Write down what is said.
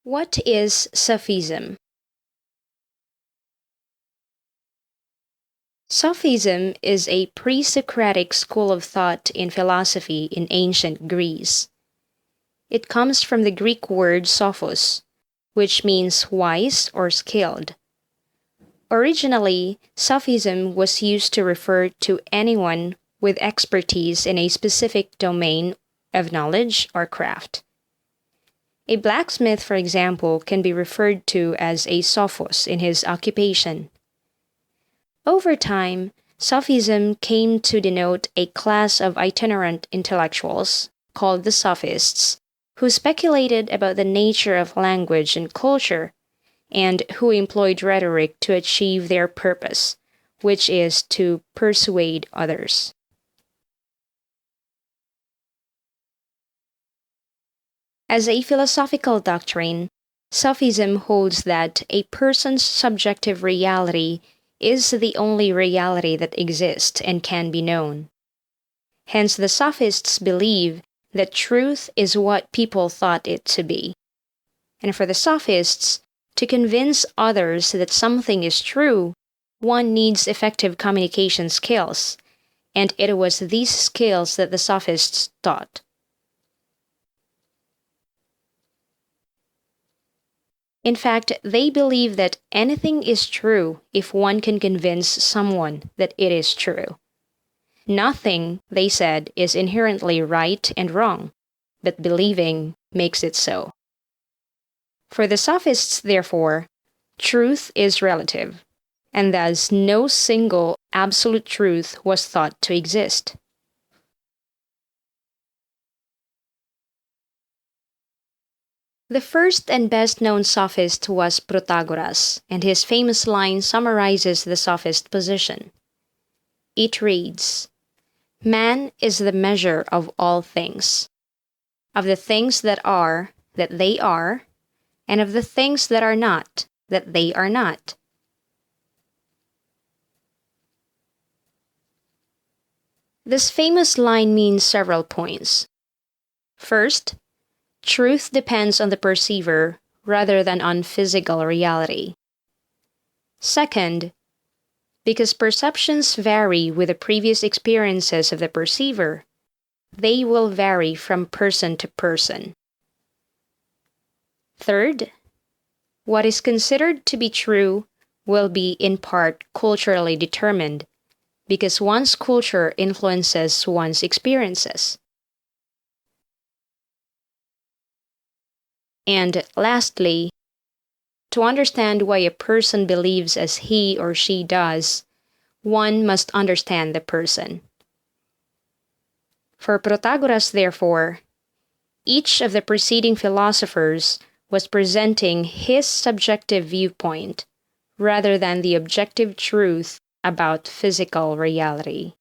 What is Sophism? Sophism is a pre-Socratic school of thought in philosophy in ancient Greece. It comes from the Greek word sophos, which means wise or skilled. Originally, Sophism was used to refer to anyone with expertise in a specific domain of knowledge or craft. A blacksmith, for example, can be referred to as a sophos in his occupation. Over time, Sophism came to denote a class of itinerant intellectuals, called the Sophists, who speculated about the nature of language and culture, and who employed rhetoric to achieve their purpose, which is to persuade others. As a philosophical doctrine, Sophism holds that a person's subjective reality is the only reality that exists and can be known. Hence, the Sophists believe that truth is what people thought it to be. And for the Sophists, to convince others that something is true, one needs effective communication skills, and it was these skills that the Sophists taught. In fact, they believe that anything is true if one can convince someone that it is true. Nothing, they said, is inherently right and wrong, but believing makes it so. For the Sophists, therefore, truth is relative, and thus no single absolute truth was thought to exist. The first and best-known sophist was Protagoras, and his famous line summarizes the sophist position. It reads, "Man is the measure of all things. Of the things that they are, and of the things that are not, that they are not." This famous line means several points. First, truth depends on the perceiver rather than on physical reality. Second, because perceptions vary with the previous experiences of the perceiver, they will vary from person to person. Third, what is considered to be true will be in part culturally determined, because one's culture influences one's experiences. And lastly, to understand why a person believes as he or she does, one must understand the person. For Protagoras, therefore, each of the preceding philosophers was presenting his subjective viewpoint rather than the objective truth about physical reality.